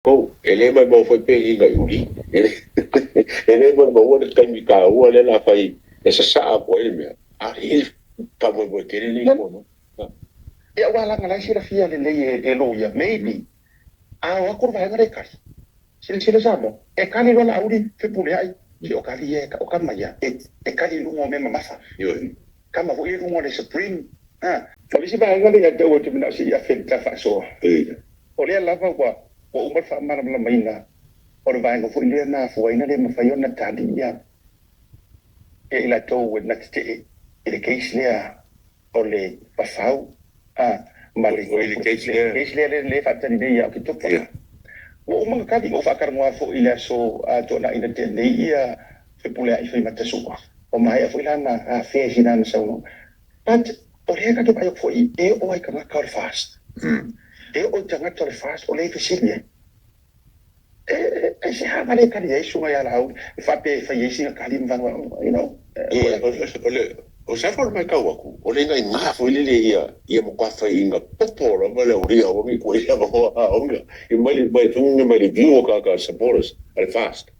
Ko ele mai mo foi pe inga uri ele mai mo wona kai mi ka o le la fai esa sa ko ele me a ele pa mo mo tere le ko no ya wala ngala shira fia le e lo ya maybe a wa kurva ngare kai sila samo e kali wala uri fe pule ai ki o kali e o kama ya e kali lungo me masa yo kama vo i lungo le supreme tapi si ba ngale ya dawo te mina si ya fe ta fa so o le la fa kwa o umar fa mara la mainga o ba ngo fu ile na fu ina le mafayo na tadi ya e ila to with na te ile case le o le pasau mali o ile case le fa tani ya ki to o uma kadi o fa karmo fo ile so to na ina te le ia fe pule ai fe mata so o mai fo ila na fe hina na so but o le ka to ba yo fo e o ai ka ka fast e o tanga to fast o le fe silia se ha male ka le so ya la fa pe fa yesi ka li mva you know o sa forma ka waku o le ngai nga fo ile ia mo kwa fa inga popo la mala uri o mi ko ia mo o nga i mai tunga mai viu ka supporters al fast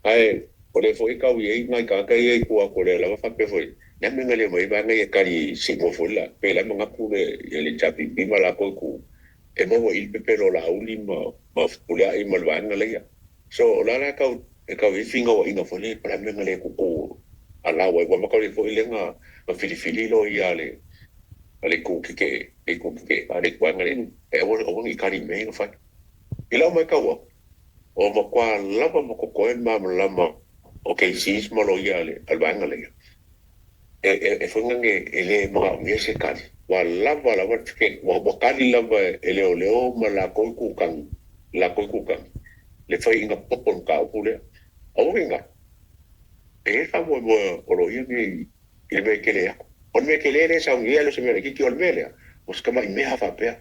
ai o le fo i ka wi ngai ka ia ko le la fa pe fo ya me ngale mai ba ngai ka ri si mo fo la pe la mga ku le chapi bi mala ko ku e mo il pe pero la uli ma pulia i malwa ngale ya so la ka wi finga wa ina fo le para me ngale ku ala wa ma ka fo ile nga fili lo ia le ku ke ale kwa ngale e o ngi kari me no fa ila mai ka wa o ma kwa lava mo ko en ma lama okay sis mo lo ia le al bangale e fo nge ele ma mi se kali wa lava ke wa kali lava ele o leo ma la ko ku kan le fa inga popon ka ku le o vinga e fa mo o lo ia ni il me ke le on me ke le sa un ia lo se me ki ol mele o ska ma me ha fa pe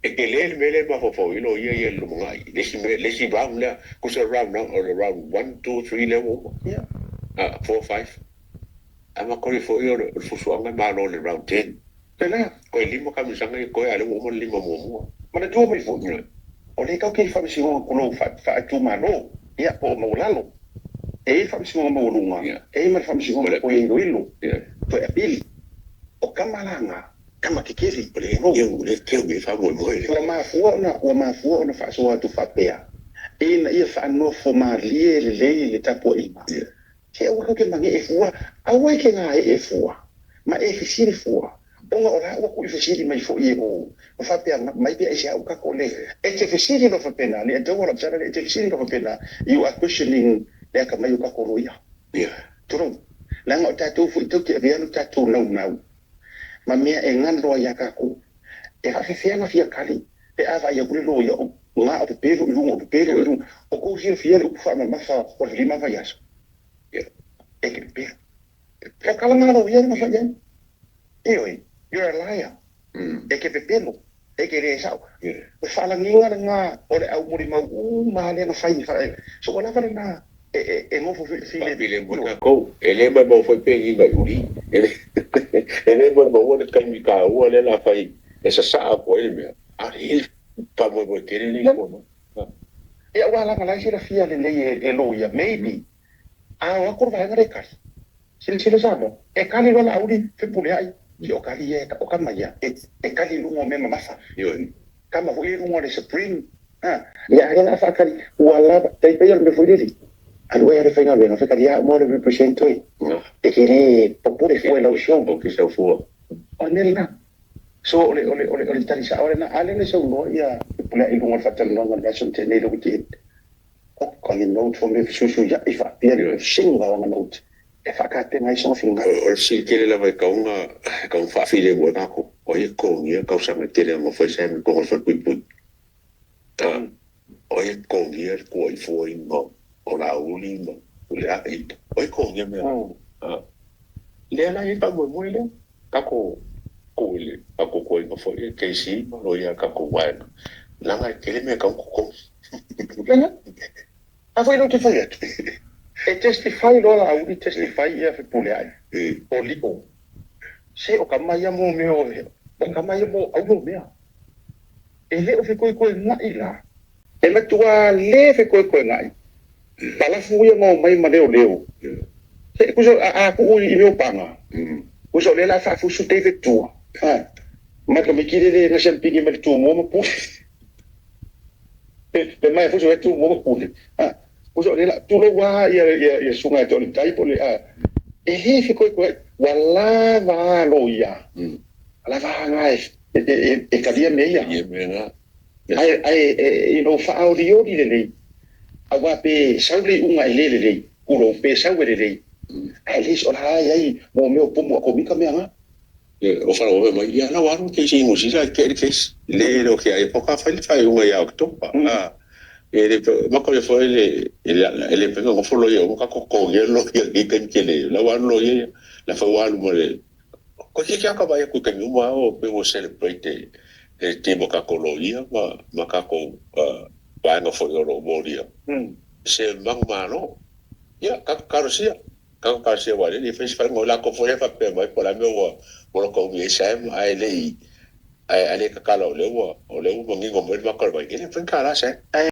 e ke le mele ma fo ilo ia lo ngai le si round la ku se round now or around 1 2 3 level 4 5 ama ko fo io fo so nga ma lo le round 10 pela ko limo ka mi sanga ko ale mo limo mo mana tu mai fo o le ka ke fa si o ko lo fa tu ma lo ia po mo lalo e fa si o mo lunga e ma fa si o ko ilo to e bil o kamalanga kama kikiri le yo le ke mi fa mo o ma fu na fa so tu fa pea e na ia fa no fo ma le tapo e ma ke o ke mangi e fu a wa ke nga e fu ma e fi siri fu o nga ora o ku fi siri mai fo e o fa pea mai pe e sia o ka ko le e te fi siri no fa pena le do ora tsara le te fi siri no fa pena you are questioning le ka mai o ka ko roia turu la nga ta tu fu tu ke ria no ta tu no ma mea e ngando ya ka ku e ha fe nga fia kali pe ava ya ku lo ya nga o pe ru o ku fia fia u fa ma fa o lima va yaso e ke pe e kala nga lo ya ma fa ya e oi you're a liar e ke pe no e ke re sa o fa la nga o le au muri ma ma le na fa so wala fa na e mo fo file bile mo ko ele ma mo foi pe inga uri ele ma mo wona kai mi ka o le la fai esa sa ko ele me a ele pa mo tere le ko no ya wala ngala shira fia le e lo ya maybe a wa kurva ngare kai sila samo e kali wala uri fe pule ai ki o kali e o kama ya e kali lungo me masa yo kama vo i lungo le supreme ya ina fa kali wala tai pe me foi dili allo era fai ngale no fe kali ya mo le represento e che popure fu la option o che se fu o nella so ole tali sa ora na ale le so no ya pula i lungo fatal no ngala so te ne lo ki o ko ni no fo me su ya i fa pia le singa la note e fa ka te mai so finga o si che la vai ka un fa file mo na ko o ye ko ni ka sa me tere mo foi sempre ko so pu o ye ko ni ko i fu i no o la uli no le a o ko ni me le la i pa mo le ka ko le ka ko i no foi ke si lo ya ka ko wa la ga ke le me ka ko a foi no te fa e testify lo la uli testify ia fe pule ai o liko se o kama ia mo me o kama ia mo au me e le o fe koi na ila e na tua le fe ko ngai pala fu ia ngo mai ma leo se ku so a ku i meu panga ku so le la fa fu su te fe tua ma ka mi kire le na sem pigi me tu mo pu pe mai fu so tu mo pu ku so le la tu lo wa ia sunga to le tai po le e he fe ko wala va lo ia la va ngai e ka dia me ia ai no fa audio di le awa pe saule unga le ulo pe saule le ai le so la ai mo me po mo ko mi ka me nga o fa o mai ia na waru ke si no si sa ke le lo que ai poca fa unga ia october ele ma ko foi ele pe ko fo lo yo ka ko lo que que le la waru lo ia la fa waru mo le ko ke ka ba ya ku ka mi wa o pe o celebrate e timo ka kolonia ma ka ko ba no fo yo lo moria se mang malo ya ka karosia wa le fes fa ngola ko fo fa pe mai por la me wo lo ko mi sa ai le ai ka kala o le mo ngi ngo mo ma ko ba ke le fen kala sa